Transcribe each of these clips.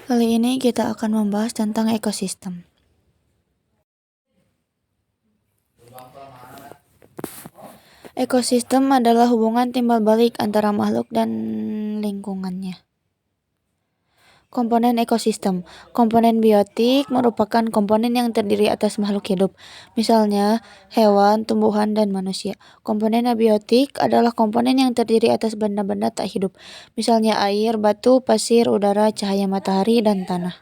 Kali ini kita akan membahas tentang ekosistem. Ekosistem adalah hubungan timbal balik antara makhluk dan lingkungannya. Komponen ekosistem. Komponen biotik merupakan komponen yang terdiri atas makhluk hidup, misalnya hewan, tumbuhan, dan manusia. Komponen abiotik adalah komponen yang terdiri atas benda-benda tak hidup, misalnya air, batu, pasir, udara, cahaya matahari, dan tanah.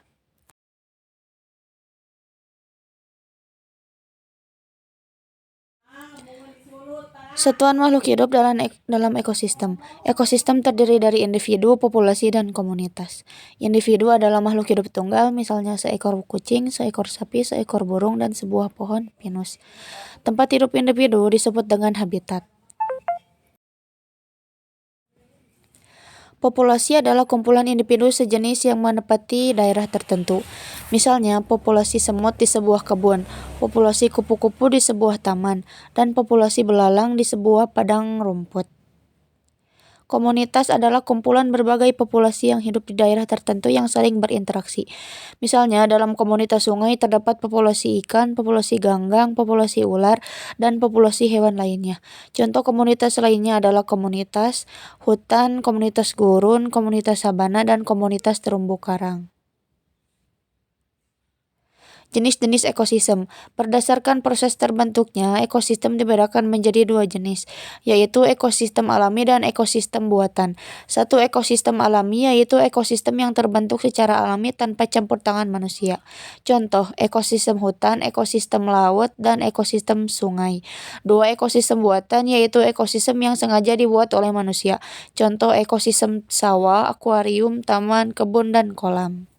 Satuan makhluk hidup dalam ekosistem. Ekosistem terdiri dari individu, populasi, dan komunitas. Individu adalah makhluk hidup tunggal, misalnya seekor kucing, seekor sapi, seekor burung, dan sebuah pohon pinus. Tempat hidup individu disebut dengan habitat. Populasi adalah kumpulan individu sejenis yang menempati daerah tertentu. Misalnya, populasi semut di sebuah kebun, populasi kupu-kupu di sebuah taman, dan populasi belalang di sebuah padang rumput. Komunitas adalah kumpulan berbagai populasi yang hidup di daerah tertentu yang saling berinteraksi. Misalnya, dalam komunitas sungai terdapat populasi ikan, populasi ganggang, populasi ular, dan populasi hewan lainnya. Contoh komunitas lainnya adalah komunitas hutan, komunitas gurun, komunitas sabana, dan komunitas terumbu karang. Jenis-jenis ekosistem. Berdasarkan proses terbentuknya, ekosistem dibedakan menjadi dua jenis, yaitu ekosistem alami dan ekosistem buatan. Satu ekosistem alami yaitu ekosistem yang terbentuk secara alami tanpa campur tangan manusia. Contoh, ekosistem hutan, ekosistem laut, dan ekosistem sungai. Dua ekosistem buatan yaitu ekosistem yang sengaja dibuat oleh manusia. Contoh, ekosistem sawah, akuarium, taman, kebun, dan kolam.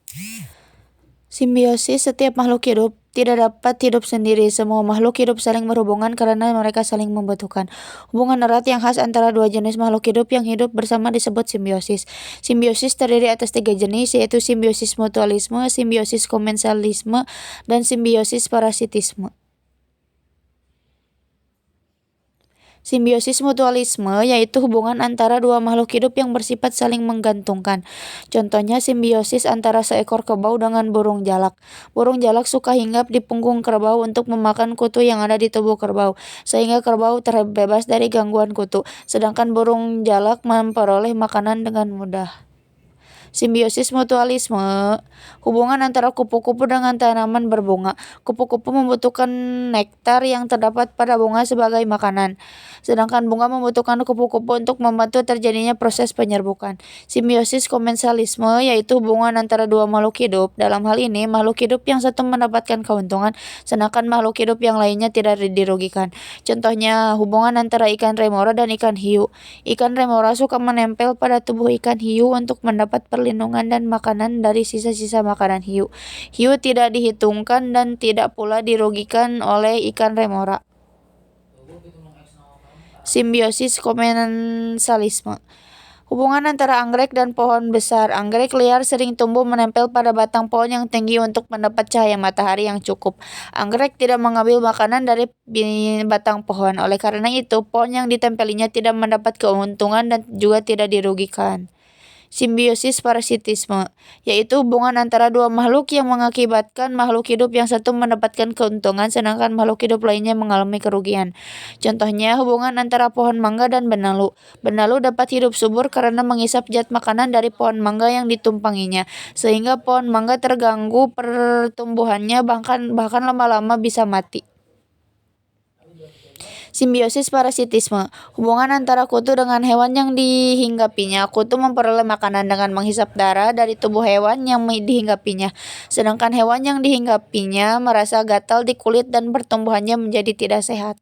Simbiosis. Setiap makhluk hidup tidak dapat hidup sendiri. Semua makhluk hidup saling berhubungan karena mereka saling membutuhkan. Hubungan erat yang khas antara dua jenis makhluk hidup yang hidup bersama disebut simbiosis. Simbiosis terdiri atas tiga jenis, yaitu simbiosis mutualisme, simbiosis komensalisme, dan simbiosis parasitisme. Simbiosis mutualisme yaitu hubungan antara dua makhluk hidup yang bersifat saling menggantungkan. Contohnya simbiosis antara seekor kerbau dengan burung jalak. Burung jalak suka hinggap di punggung kerbau untuk memakan kutu yang ada di tubuh kerbau, sehingga kerbau terbebas dari gangguan kutu, sedangkan burung jalak memperoleh makanan dengan mudah. Simbiosis mutualisme, hubungan antara kupu-kupu dengan tanaman berbunga. Kupu-kupu membutuhkan nektar yang terdapat pada bunga sebagai makanan, sedangkan bunga membutuhkan kupu-kupu untuk membantu terjadinya proses penyerbukan. Simbiosis komensalisme yaitu hubungan antara dua makhluk hidup. Dalam hal ini, makhluk hidup yang satu mendapatkan keuntungan, sedangkan makhluk hidup yang lainnya tidak dirugikan. Contohnya, hubungan antara ikan remora dan ikan hiu. Ikan remora suka menempel pada tubuh ikan hiu untuk mendapat perlindungan dan makanan dari sisa-sisa makanan hiu. Hiu tidak dihitungkan dan tidak pula dirugikan oleh ikan remora. Simbiosis komensalisme. Hubungan antara anggrek dan pohon besar. Anggrek liar sering tumbuh menempel pada batang pohon yang tinggi untuk mendapat cahaya matahari yang cukup. Anggrek tidak mengambil makanan dari batang pohon. Oleh karena itu, pohon yang ditempelinya tidak mendapat keuntungan dan juga tidak dirugikan. Simbiosis parasitisme, yaitu hubungan antara dua makhluk yang mengakibatkan makhluk hidup yang satu mendapatkan keuntungan sedangkan makhluk hidup lainnya mengalami kerugian. Contohnya, hubungan antara pohon mangga dan benalu. Benalu dapat hidup subur karena mengisap zat makanan dari pohon mangga yang ditumpanginya, sehingga pohon mangga terganggu pertumbuhannya bahkan lama-lama bisa mati. Simbiosis parasitisme, hubungan antara kutu dengan hewan yang dihinggapinya. Kutu memperoleh makanan dengan menghisap darah dari tubuh hewan yang dihinggapinya, sedangkan hewan yang dihinggapinya merasa gatal di kulit dan pertumbuhannya menjadi tidak sehat.